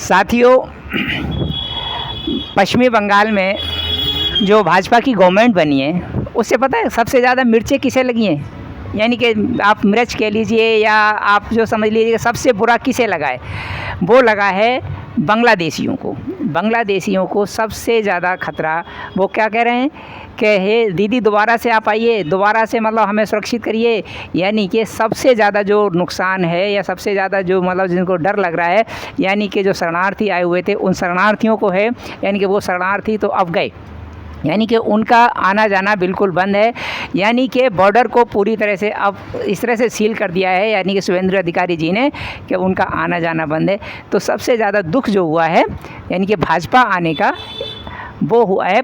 साथियों, पश्चिमी बंगाल में जो भाजपा की गवर्नमेंट बनी है, उससे पता है सबसे ज़्यादा मिर्चें किसे लगी हैं? यानी कि आप मिर्च कह लीजिए या आप जो समझ लीजिए कि सबसे बुरा किसे लगा है, वो लगा है बांग्लादेशियों को। बांग्लादेशियों को सबसे ज़्यादा खतरा, वो क्या कह रहे हैं कि हे दीदी दोबारा से आप आइए, दोबारा से मतलब हमें सुरक्षित करिए। यानी कि सबसे ज़्यादा जो नुकसान है या सबसे ज़्यादा जो मतलब जिनको डर लग रहा है, यानी कि जो शरणार्थी आए हुए थे उन शरणार्थियों को है। यानी कि वो शरणार्थी तो अब गए, यानी कि उनका आना जाना बिल्कुल बंद है। यानी कि बॉर्डर को पूरी तरह से अब इस तरह से सील कर दिया है, यानी कि शुभेंदु अधिकारी जी ने, कि उनका आना जाना बंद है। तो सबसे ज़्यादा दुख जो हुआ है यानी कि भाजपा आने का, वो हुआ है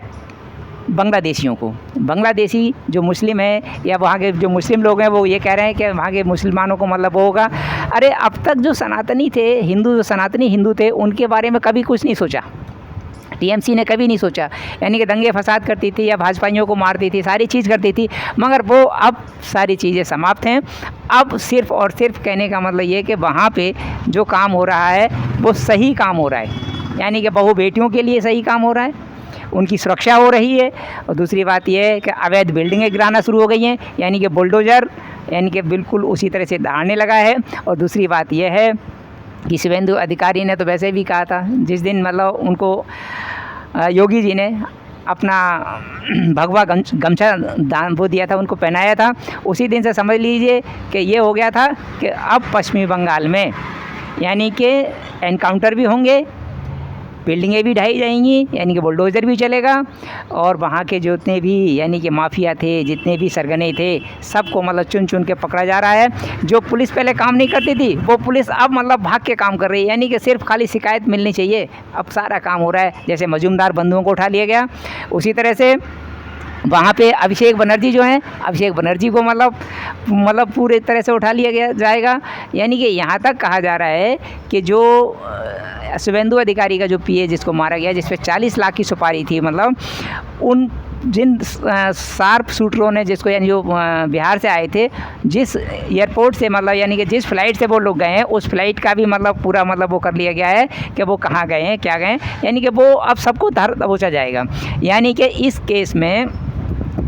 बांग्लादेशियों को। बांग्लादेशी जो मुस्लिम है या वहाँ के जो मुस्लिम लोग हैं, वो ये कह रहे हैं कि वहाँ के मुसलमानों को मतलब वो होगा। अरे अब तक जो सनातनी थे, हिंदू, जो सनातनी हिंदू थे, उनके बारे में कभी कुछ नहीं सोचा। टीएमसी ने कभी नहीं सोचा, यानी कि दंगे फसाद करती थी या भाजपाइयों को मारती थी, सारी चीज़ करती थी, मगर वो अब सारी चीज़ें समाप्त हैं। अब सिर्फ़ और सिर्फ कहने का मतलब ये कि वहाँ पे जो काम हो रहा है वो सही काम हो रहा है, यानी कि बहू बेटियों के लिए सही काम हो रहा है, उनकी सुरक्षा हो रही है। और दूसरी बात यह है कि अवैध बिल्डिंगें गिराना शुरू हो गई हैं, यानी कि बुलडोज़र यानी कि बिल्कुल उसी तरह से दहाड़ने लगा है। और दूसरी बात यह है कि शुभेंदु अधिकारी ने तो वैसे भी कहा था, जिस दिन मतलब उनको योगी जी ने अपना भगवा गमछा दान वो दिया था, उनको पहनाया था, उसी दिन से समझ लीजिए कि ये हो गया था कि अब पश्चिमी बंगाल में यानी कि एनकाउंटर भी होंगे, बिल्डिंगें भी ढाई जाएंगी, यानी कि बुलडोज़र भी चलेगा। और वहाँ के जितने भी यानी कि माफिया थे, जितने भी सरगने थे, सबको मतलब चुन चुन के पकड़ा जा रहा है। जो पुलिस पहले काम नहीं करती थी, वो पुलिस अब मतलब भाग के काम कर रही है, यानी कि सिर्फ खाली शिकायत मिलनी चाहिए, अब सारा काम हो रहा है। जैसे मजूमदार बंधुओं को उठा लिया गया, उसी तरह से वहाँ पे अभिषेक बनर्जी जो हैं, अभिषेक बनर्जी को मतलब पूरे तरह से उठा लिया गया जाएगा। यानी कि यहाँ तक कहा जा रहा है कि जो शुभेंदु अधिकारी का जो पीए जिसको मारा गया, जिस पे 40 लाख की सुपारी थी, मतलब उन जिन शार्प शूटरों ने, जिसको यानी जो बिहार से आए थे, जिस एयरपोर्ट से मतलब यानी कि जिस फ़्लाइट से वो लोग गए हैं, उस फ्लाइट का भी मतलब पूरा मतलब वो कर लिया गया है कि वो कहाँ गए हैं, क्या गए हैं, यानी कि वो अब सबको दबोचा जाएगा। यानी कि इस केस में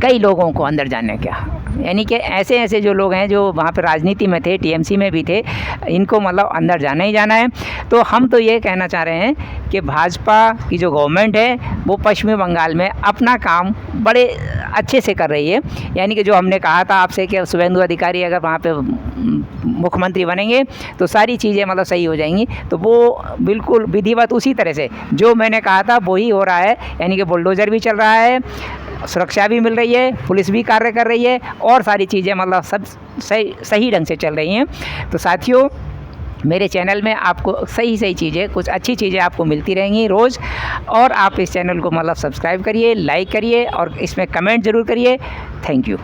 कई लोगों को अंदर जाने का, यानी कि ऐसे ऐसे जो लोग हैं जो वहाँ पे राजनीति में थे, टीएमसी में भी थे, इनको मतलब अंदर जाना ही जाना है। तो हम तो ये कहना चाह रहे हैं कि भाजपा की जो गवर्नमेंट है वो पश्चिमी बंगाल में अपना काम बड़े अच्छे से कर रही है। यानी कि जो हमने कहा था आपसे कि शुभेंदु अधिकारी अगर वहाँ पे मुख्यमंत्री बनेंगे तो सारी चीज़ें मतलब सही हो जाएंगी, तो वो बिल्कुल विधिवत उसी तरह से जो मैंने कहा था वही हो रहा है। यानी कि बुलडोज़र भी चल रहा है, सुरक्षा भी मिल रही है, पुलिस भी कार्य कर रही है, और सारी चीज़ें मतलब सब सही ढंग से चल रही हैं। तो साथियों, मेरे चैनल में आपको सही चीज़ें, कुछ अच्छी चीज़ें आपको मिलती रहेंगी रोज़। और आप इस चैनल को मतलब सब्सक्राइब करिए, लाइक करिए और इसमें कमेंट ज़रूर करिए। Thank you.